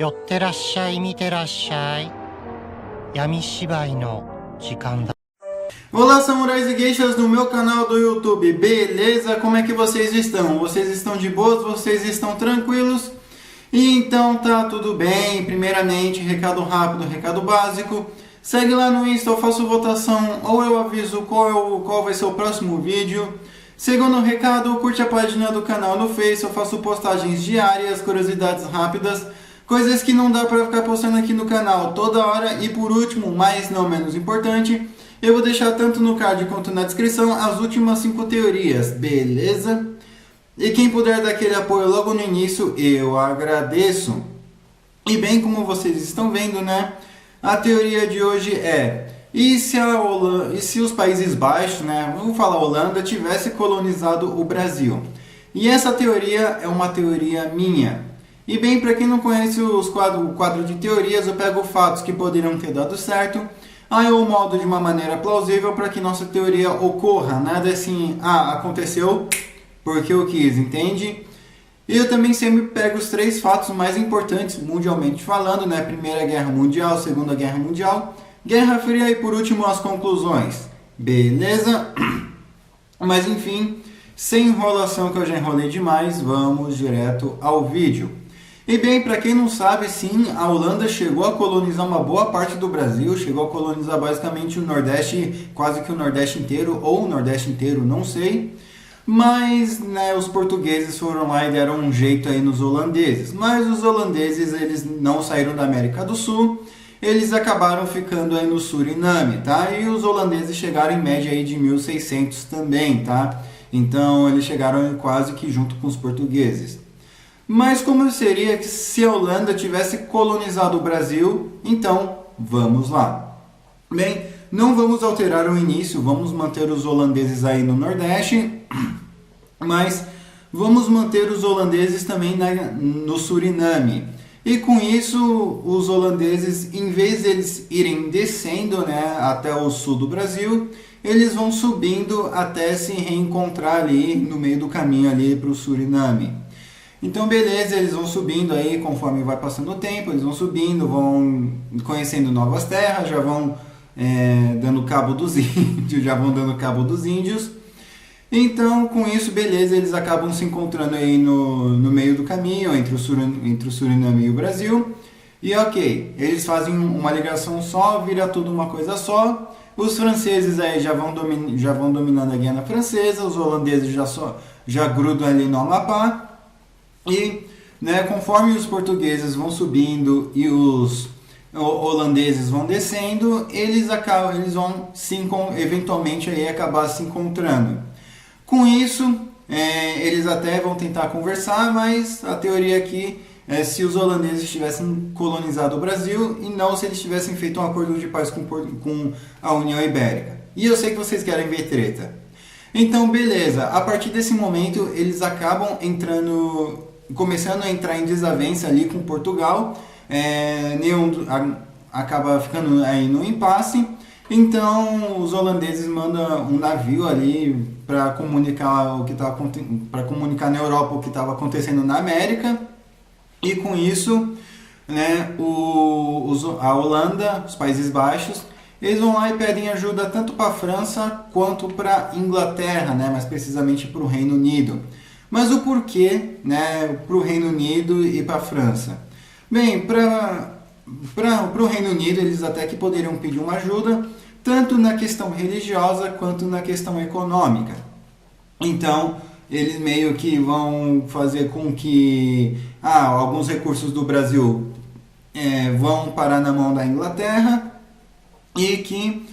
寄ってらっしゃい、見てらっしゃい。闇芝居の時間だ。 Olá, samurais e geishas do meu canal do YouTube, beleza? Como é que vocês estão? Vocês estão de boas? Vocês estão tranquilos? Então tá tudo bem. Primeiramente, recado rápido, recado básico. Segue lá no Insta, eu faço votação ou eu aviso qual vai ser o próximo vídeo. Segundo recado, curte a página do canal no Face, eu faço postagens diárias, curiosidades rápidas, coisas que não dá pra ficar postando aqui no canal toda hora. E por último, mas não menos importante, eu vou deixar tanto no card quanto na descrição as últimas 5 teorias, beleza? E quem puder dar aquele apoio logo no início, eu agradeço. E bem, como vocês estão vendo, né? A teoria de hoje é: e se os Países Baixos, né, vamos falar Holanda, tivesse colonizado o Brasil? E essa teoria é uma teoria minha. E bem, para quem não conhece o quadro de teorias, eu pego fatos que poderiam ter dado certo, aí eu moldo de uma maneira plausível para que nossa teoria ocorra. Nada assim, aconteceu porque eu quis, entende? E eu também sempre pego os 3 fatos mais importantes, mundialmente falando, né? Primeira Guerra Mundial, Segunda Guerra Mundial, Guerra Fria e por último as conclusões. Beleza? Mas enfim, sem enrolação que eu já enrolei demais, vamos direto ao vídeo. E bem, para quem não sabe, sim, a Holanda chegou a colonizar uma boa parte do Brasil, chegou a colonizar basicamente o Nordeste, quase que o Nordeste inteiro, ou o Nordeste inteiro, não sei. Mas, né, os portugueses foram lá e deram um jeito aí nos holandeses. Mas os holandeses, eles não saíram da América do Sul, eles acabaram ficando aí no Suriname, tá? E os holandeses chegaram em média aí de 1600 também, tá? Então eles chegaram quase que junto com os portugueses. Mas como seria se a Holanda tivesse colonizado o Brasil? Então, vamos lá. Bem, não vamos alterar o início, vamos manter os holandeses aí no Nordeste, mas vamos manter os holandeses também no Suriname. E com isso, os holandeses, em vez de eles irem descendo, né, até o sul do Brasil, eles vão subindo até se reencontrar ali no meio do caminho ali para o Suriname. Então beleza, eles vão subindo aí conforme vai passando o tempo, eles vão subindo, vão conhecendo novas terras, já vão dando cabo dos índios, Então com isso, beleza, eles acabam se encontrando aí no meio do caminho, entre o Suriname e o Brasil. E ok, eles fazem uma ligação só, vira tudo uma coisa só. Os franceses aí já vão dominando a Guiana Francesa, os holandeses já grudam ali no Amapá. E, né, conforme os portugueses vão subindo e os holandeses vão descendo, eles vão eventualmente aí acabar se encontrando. Com isso, eles até vão tentar conversar, mas a teoria aqui é se os holandeses tivessem colonizado o Brasil e não se eles tivessem feito um acordo de paz com a União Ibérica. E eu sei que vocês querem ver treta. Então, beleza, a partir desse momento eles acabam começando a entrar em desavença ali com Portugal, acaba ficando aí no impasse. Então os holandeses mandam um navio ali para comunicar na Europa o que estava acontecendo na América. E com isso, né, a Holanda, os Países Baixos, eles vão lá e pedem ajuda tanto para a França quanto para a Inglaterra, né, mais precisamente para o Reino Unido. Mas o porquê, né, para o Reino Unido e para a França? Bem, para o Reino Unido eles até que poderiam pedir uma ajuda, tanto na questão religiosa quanto na questão econômica. Então, eles meio que vão fazer com que alguns recursos do Brasil vão parar na mão da Inglaterra e que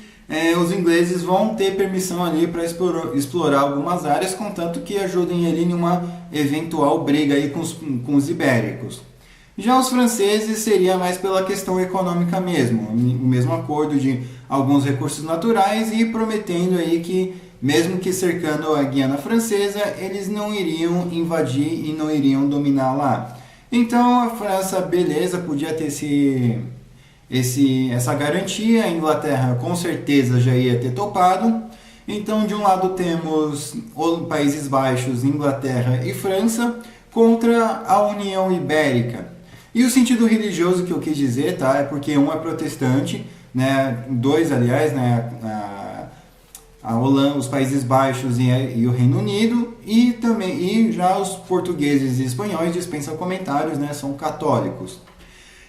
os ingleses vão ter permissão ali para explorar algumas áreas, contanto que ajudem ele em uma eventual briga aí com os ibéricos. Já os franceses seria mais pela questão econômica mesmo, o mesmo acordo de alguns recursos naturais e prometendo aí que, mesmo que cercando a Guiana Francesa, eles não iriam invadir e não iriam dominar lá. Então a França, beleza, podia ter essa garantia, a Inglaterra com certeza já ia ter topado. Então de um lado temos os Países Baixos, Inglaterra e França contra a União Ibérica. E o sentido religioso que eu quis dizer, tá? É porque um é protestante, né? Dois, aliás, né? A Holanda, os Países Baixos e o Reino Unido, e também já os portugueses e espanhóis dispensam comentários, né? São católicos.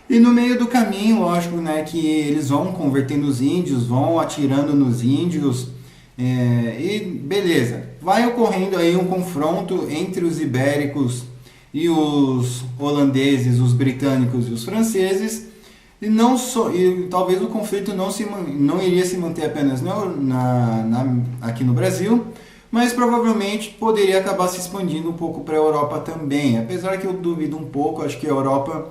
E no meio do caminho, lógico, né? Que eles vão convertendo os índios, vão atirando nos índios, e beleza. Vai ocorrendo aí um confronto entre os ibéricos e os holandeses, os britânicos e os franceses, e talvez o conflito não iria se manter apenas aqui no Brasil, mas provavelmente poderia acabar se expandindo um pouco para a Europa também. Apesar que eu duvido um pouco, acho que a Europa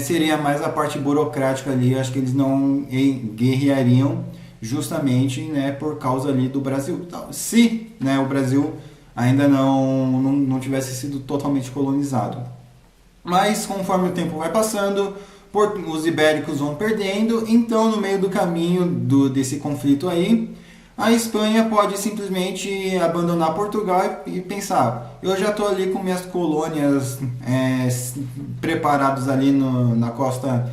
seria mais a parte burocrática ali, acho que eles não guerreariam justamente, né, por causa ali do Brasil. Se, né, o Brasil ainda não tivesse sido totalmente colonizado. Mas conforme o tempo vai passando, os ibéricos vão perdendo, então no meio do caminho desse conflito aí, a Espanha pode simplesmente abandonar Portugal e pensar, eu já estou ali com minhas colônias preparadas ali na costa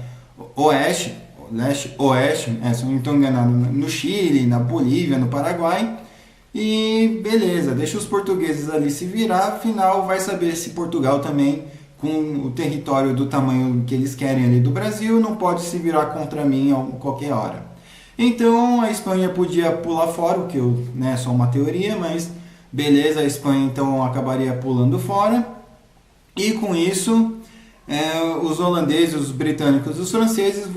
oeste, leste-oeste, se eu não estou enganado, no Chile, na Bolívia, no Paraguai, e beleza, deixa os portugueses ali se virar, afinal vai saber se Portugal também, com o território do tamanho que eles querem ali do Brasil, não pode se virar contra mim a qualquer hora. Então a Espanha podia pular fora, o que é só uma teoria, mas beleza, a Espanha então acabaria pulando fora, e com isso os holandeses, os britânicos e os franceses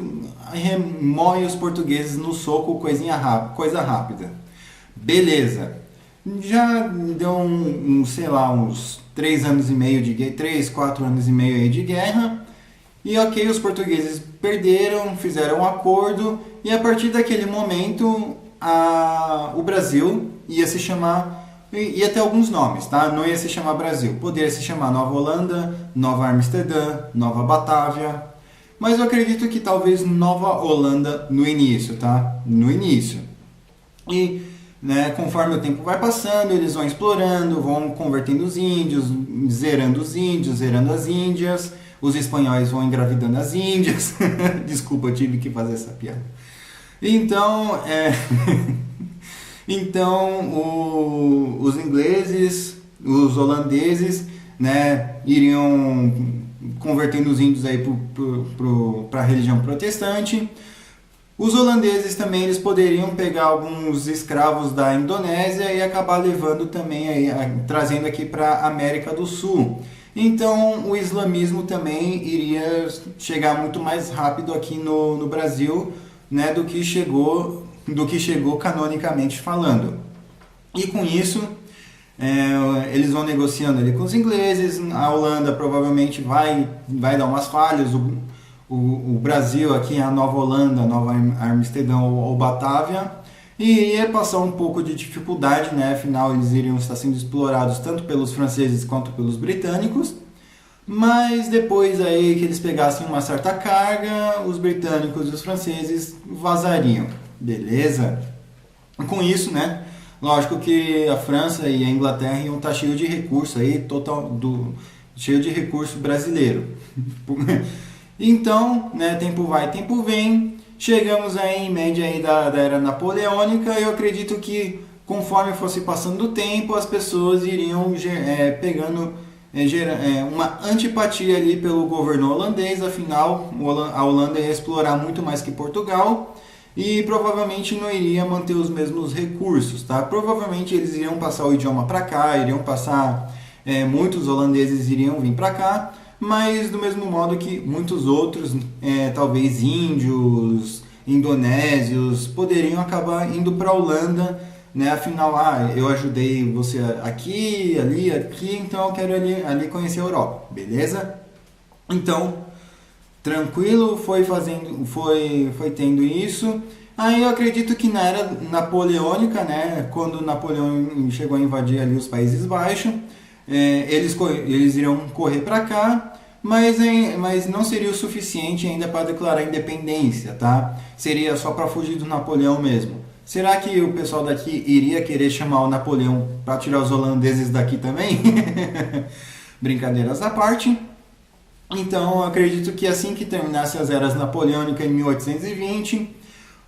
remoem os portugueses no soco, coisa rápida. Beleza, já deu sei lá, uns 3 anos e meio 4 anos e meio aí de guerra, e ok, os portugueses perderam, fizeram um acordo, e a partir daquele momento o Brasil ia ter alguns nomes, tá? Não ia se chamar Brasil, poderia se chamar Nova Holanda, Nova Amsterdã, Nova Batávia, mas eu acredito que talvez Nova Holanda no início, tá? No início. E conforme o tempo vai passando, eles vão explorando, vão convertendo os índios, zerando as índias, os espanhóis vão engravidando as índias. Desculpa, eu tive que fazer essa piada. Então, os ingleses, os holandeses, iriam convertendo os índios aí para a religião protestante. Os holandeses também eles poderiam pegar alguns escravos da Indonésia e acabar levando também, trazendo aqui para a América do Sul. Então o islamismo também iria chegar muito mais rápido aqui no Brasil, do que chegou canonicamente falando. E com isso eles vão negociando ali com os ingleses, a Holanda provavelmente vai dar umas falhas, o Brasil aqui, a Nova Holanda, Nova Amsterdã ou Batávia, e ia passar um pouco de dificuldade, afinal eles iriam estar sendo explorados tanto pelos franceses quanto pelos britânicos, mas depois aí que eles pegassem uma certa carga, os britânicos e os franceses vazariam, beleza? Com isso, lógico que a França e a Inglaterra iam estar cheio de recurso aí, cheio de recurso brasileiro. Então, tempo vai, tempo vem, chegamos aí em média aí da era napoleônica, e eu acredito que conforme fosse passando o tempo, as pessoas iriam pegando uma antipatia ali pelo governo holandês, afinal a Holanda ia explorar muito mais que Portugal e provavelmente não iria manter os mesmos recursos, tá? Provavelmente eles iriam passar o idioma para cá, muitos holandeses iriam vir para cá, mas do mesmo modo que muitos outros, talvez índios, indonésios, poderiam acabar indo para a Holanda, afinal, eu ajudei você aqui, ali, aqui, então eu quero ali conhecer a Europa, beleza? Então, tranquilo, foi tendo isso. Aí eu acredito que na era napoleônica, quando Napoleão chegou a invadir ali os Países Baixos, eles iriam correr para cá, mas não seria o suficiente ainda para declarar independência, tá? Seria só para fugir do Napoleão mesmo. Será que o pessoal daqui iria querer chamar o Napoleão para tirar os holandeses daqui também? Brincadeiras à parte. Então, eu acredito que assim que terminasse as eras napoleônicas em 1820,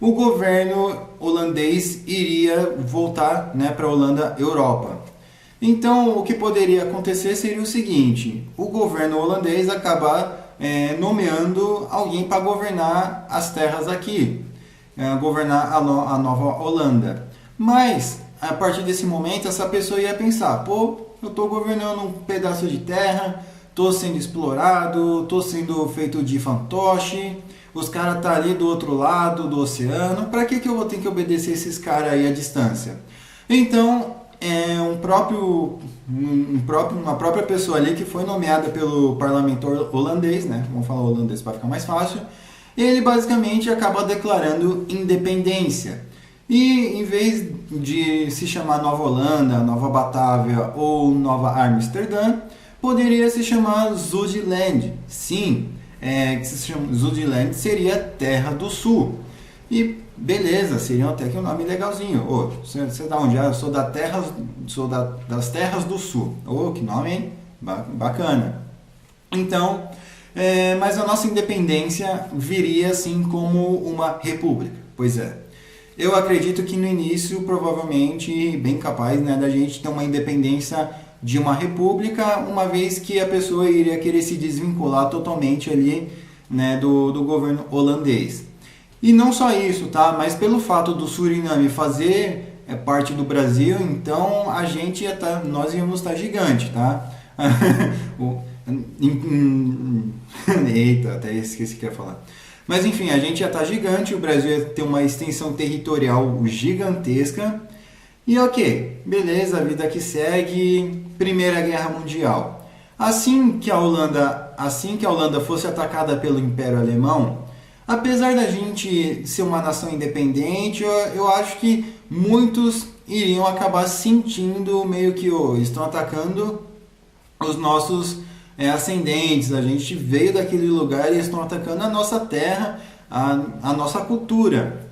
o governo holandês iria voltar, né, para a Holanda, Europa. Então, o que poderia acontecer seria o seguinte: o governo holandês acabar nomeando alguém para governar as terras aqui, governar a Nova Holanda. Mas, a partir desse momento, essa pessoa ia pensar: pô, eu estou governando um pedaço de terra, estou sendo explorado, estou sendo feito de fantoche, os caras estão ali do outro lado do oceano, para que eu vou ter que obedecer esses caras aí à distância? Então, uma própria pessoa ali que foi nomeada pelo parlamento holandês, né? Vamos falar holandês para ficar mais fácil. Ele basicamente acaba declarando independência. E em vez de se chamar Nova Holanda, Nova Batávia ou Nova Amsterdã, poderia se chamar Zululand. Sim, que se chama Zululand seria Terra do Sul. E beleza, seria até que um nome legalzinho. Ô, você da onde? Eu sou das Terras do Sul. Ô, que nome, hein? Bacana. Então, mas a nossa independência viria assim como uma república. Pois é. Eu acredito que no início, provavelmente, bem capaz, né, da gente ter uma independência de uma república, uma vez que a pessoa iria querer se desvincular totalmente ali, né, do governo holandês. E não só isso, tá? Mas pelo fato do Suriname fazer parte do Brasil, então nós íamos estar gigante, tá? Eita, até esqueci o que eu ia falar. Mas enfim, a gente já está gigante, o Brasil ia ter uma extensão territorial gigantesca. E ok, beleza, a vida que segue, Primeira Guerra Mundial. Assim que a Holanda fosse atacada pelo Império Alemão, apesar da gente ser uma nação independente, eu acho que muitos iriam acabar sentindo meio que estão atacando os nossos ascendentes, a gente veio daquele lugar e estão atacando a nossa terra, a nossa cultura.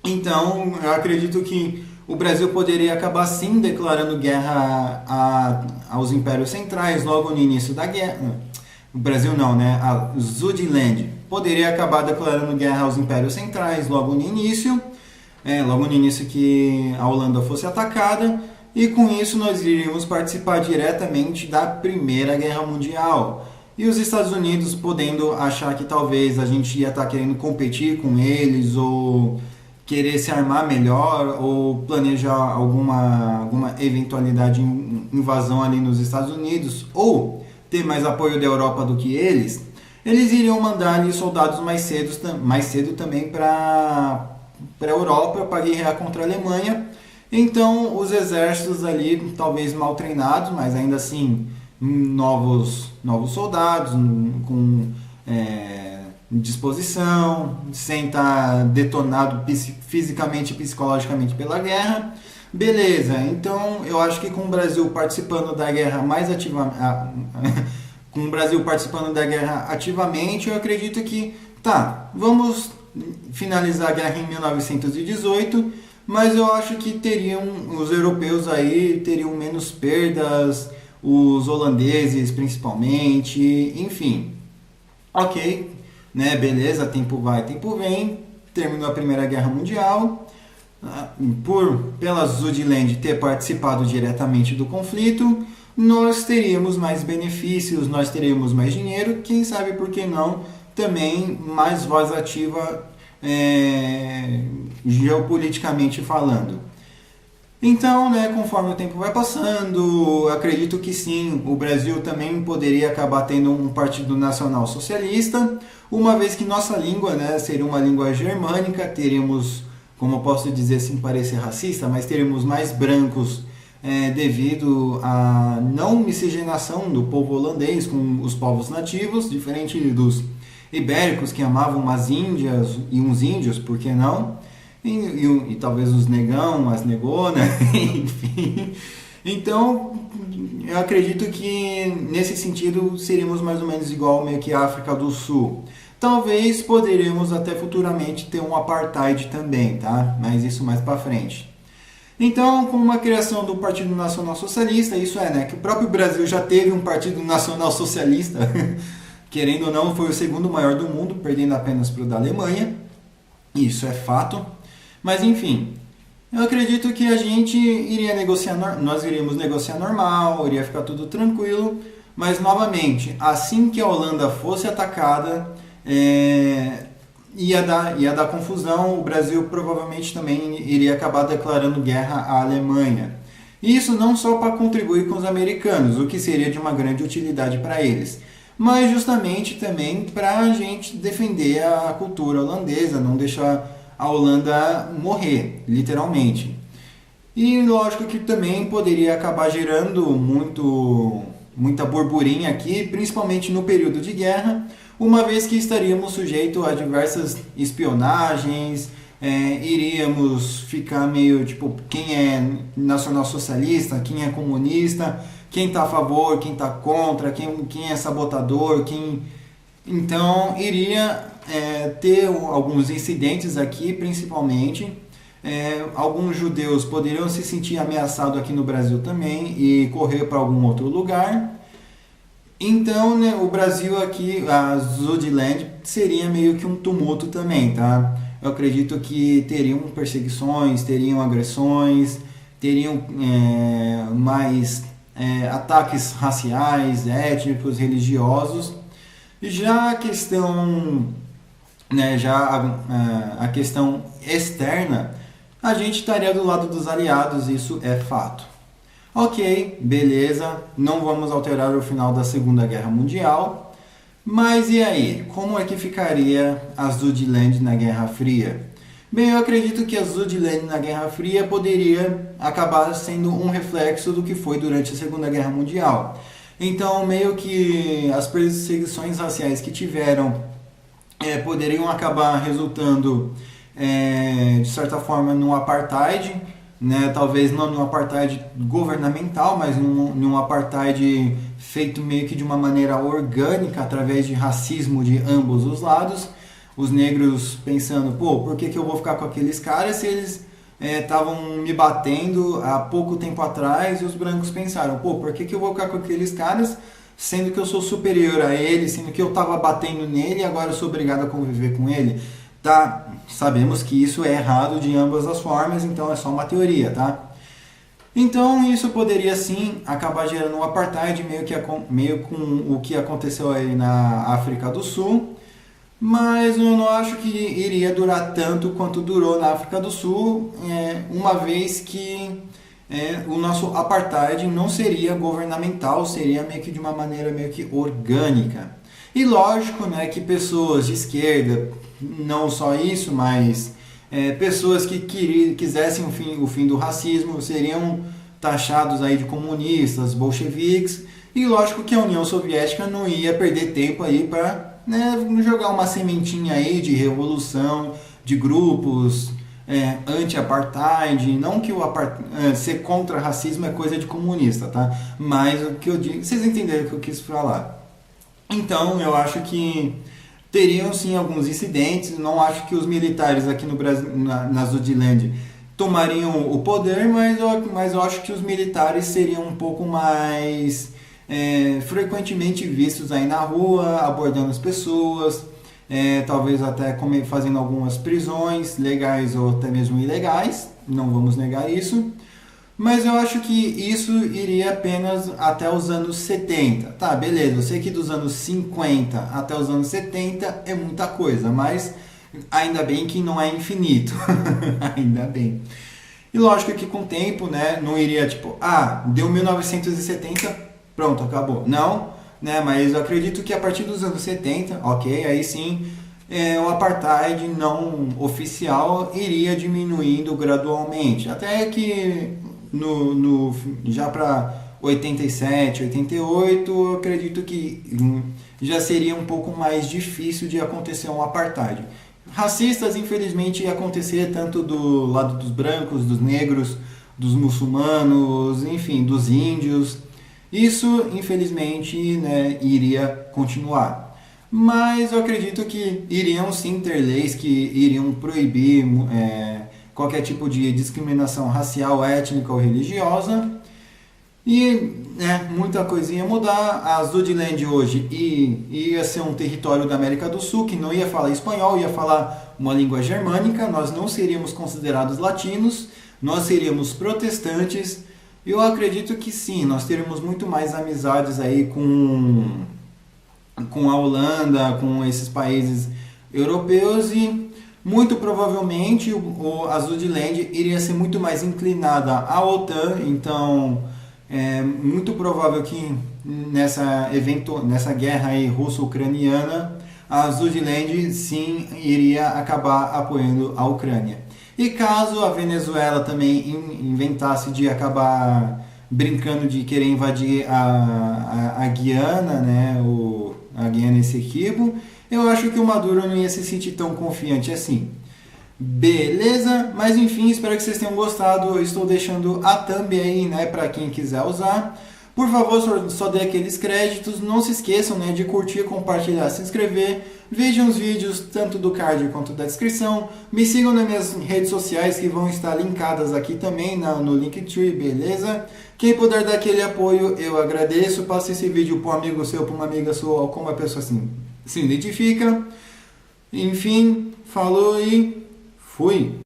Então, eu acredito que o Brasil poderia acabar sim declarando guerra aos impérios centrais logo no início da guerra. O Brasil não, né? A Zululand poderia acabar declarando guerra aos impérios centrais logo no início que a Holanda fosse atacada. E com isso nós iríamos participar diretamente da Primeira Guerra Mundial. E os Estados Unidos podendo achar que talvez a gente ia estar querendo competir com eles, ou querer se armar melhor, ou planejar alguma eventualidade de invasão ali nos Estados Unidos, ou ter mais apoio da Europa do que eles iriam mandar ali soldados mais cedo também para a Europa, para guerrear contra a Alemanha. Então, os exércitos ali, talvez mal treinados, mas ainda assim novos soldados, com disposição, sem estar detonado fisicamente e psicologicamente pela guerra. Beleza, então eu acho que com o Brasil participando da guerra ativamente, eu acredito que, vamos finalizar a guerra em 1918, mas eu acho que os europeus aí teriam menos perdas, os holandeses principalmente, enfim. Ok, né, beleza, tempo vai, tempo vem, terminou a Primeira Guerra Mundial, pela Zululand ter participado diretamente do conflito, nós teríamos mais benefícios, nós teríamos mais dinheiro, quem sabe por que não, também mais voz ativa geopoliticamente falando. Então, né, conforme o tempo vai passando, acredito que sim, o Brasil também poderia acabar tendo um partido nacional socialista, uma vez que nossa língua, né, seria uma língua germânica, teríamos, como eu posso dizer sem parecer racista, mas teríamos mais brancos devido à não miscigenação do povo holandês com os povos nativos, diferente dos ibéricos que amavam umas índias e uns índios, por que não? E talvez os negão, as negonas, enfim. Então, eu acredito que nesse sentido seríamos mais ou menos igual meio que a África do Sul. Talvez poderíamos até futuramente ter um apartheid também, tá? Mas isso mais para frente. Então, com uma criação do Partido Nacional Socialista, isso né, que o próprio Brasil já teve um Partido Nacional Socialista, querendo ou não, foi o segundo maior do mundo, perdendo apenas para o da Alemanha. Isso é fato. Mas enfim, eu acredito que a gente iria negociar, nós iríamos negociar normal, iria ficar tudo tranquilo. Mas novamente, assim que a Holanda fosse atacada, ia dar confusão. O Brasil provavelmente também iria acabar declarando guerra à Alemanha. Isso não só para contribuir com os americanos, o que seria de uma grande utilidade para eles, mas justamente também para a gente defender a cultura holandesa, não deixar a Holanda morrer, literalmente. E lógico que também poderia acabar gerando muita burburinha aqui, principalmente no período de guerra, uma vez que estaríamos sujeitos a diversas espionagens, iríamos ficar meio tipo, quem é nacionalsocialista, quem é comunista, quem está a favor, quem está contra, quem é sabotador, Então iria ter alguns incidentes aqui, principalmente. Alguns judeus poderiam se sentir ameaçados aqui no Brasil também e correr para algum outro lugar. Então, né, o Brasil aqui, a Zodiland, seria meio que um tumulto também, tá? Eu acredito que teriam perseguições, teriam agressões, teriam mais ataques raciais, étnicos, religiosos. Já a questão, né, a questão externa, a gente estaria do lado dos aliados, isso é fato. Ok, beleza, não vamos alterar o final da Segunda Guerra Mundial, mas e aí? Como é que ficaria a Zodiland na Guerra Fria? Bem, eu acredito que a Zodiland na Guerra Fria poderia acabar sendo um reflexo do que foi durante a Segunda Guerra Mundial. Então, meio que as perseguições raciais que tiveram poderiam acabar resultando, de certa forma, num apartheid, né? Talvez não num apartheid governamental, mas num apartheid feito meio que de uma maneira orgânica, através de racismo de ambos os lados. Os negros pensando, por que eu vou ficar com aqueles caras se eles estavam me batendo há pouco tempo atrás? E os brancos pensaram, por que eu vou ficar com aqueles caras sendo que eu sou superior a ele, sendo que eu estava batendo nele e agora eu sou obrigado a conviver com ele? Tá? Sabemos que isso é errado de ambas as formas, então é só uma teoria, tá? Então isso poderia sim acabar gerando um apartheid, meio com o que aconteceu aí na África do Sul, mas eu não acho que iria durar tanto quanto durou na África do Sul, uma vez que o nosso apartheid não seria governamental, seria meio que de uma maneira meio que orgânica. E lógico, né, que pessoas de esquerda, não só isso, mas pessoas que quisessem o fim do racismo seriam taxados aí de comunistas, bolcheviques, e lógico que a União Soviética não ia perder tempo aí para jogar uma sementinha aí de revolução, de grupos anti-apartheid. Não que ser contra racismo é coisa de comunista, tá? Mas o que eu digo, vocês entenderam o que eu quis falar. Então eu acho que teriam sim alguns incidentes. Não acho que os militares aqui no Brasil, na Zodiland, tomariam o poder, mas eu acho que os militares seriam um pouco mais frequentemente vistos aí na rua, abordando as pessoas, talvez até fazendo algumas prisões legais ou até mesmo ilegais, não vamos negar isso. Mas eu acho que isso iria apenas até os anos 70. Tá, beleza, eu sei que dos anos 50 até os anos 70 é muita coisa, mas ainda bem que não é infinito. Ainda bem. E lógico que com o tempo, né, não iria tipo, deu 1970, pronto, acabou. Não, né, mas eu acredito que a partir dos anos 70, ok, aí sim, o apartheid não oficial iria diminuindo gradualmente. Até que já para 87, 88, eu acredito que já seria um pouco mais difícil de acontecer um apartheid. Racistas, infelizmente, ia acontecer tanto do lado dos brancos, dos negros, dos muçulmanos, enfim, dos índios. Isso, infelizmente, né, iria continuar. Mas eu acredito que iriam sim ter leis que iriam proibir qualquer tipo de discriminação racial, étnica ou religiosa. E muita coisinha ia mudar. A Zudland hoje ia ser um território da América do Sul que não ia falar espanhol, ia falar uma língua germânica. Nós não seríamos considerados latinos, nós seríamos protestantes. Eu acredito que sim, nós teríamos muito mais amizades aí com a Holanda, com esses países europeus, e muito provavelmente a Zudland iria ser muito mais inclinada à OTAN. Então é muito provável que nessa guerra aí russo-ucraniana, a Zudland sim iria acabar apoiando a Ucrânia. E caso a Venezuela também inventasse de acabar brincando de querer invadir a Guiana, né, a Guiana Essequibo, eu acho que o Maduro não ia se sentir tão confiante assim. Beleza? Mas enfim, espero que vocês tenham gostado. Eu estou deixando a thumb aí, né, para quem quiser usar. Por favor, só dê aqueles créditos. Não se esqueçam, né, de curtir, compartilhar, se inscrever. Vejam os vídeos tanto do card quanto da descrição. Me sigam nas minhas redes sociais que vão estar linkadas aqui também no Linktree, beleza? Quem puder dar aquele apoio, eu agradeço. Passe esse vídeo para um amigo seu, para uma amiga sua, ou como a pessoa assim se identifica. Enfim, falou e fui!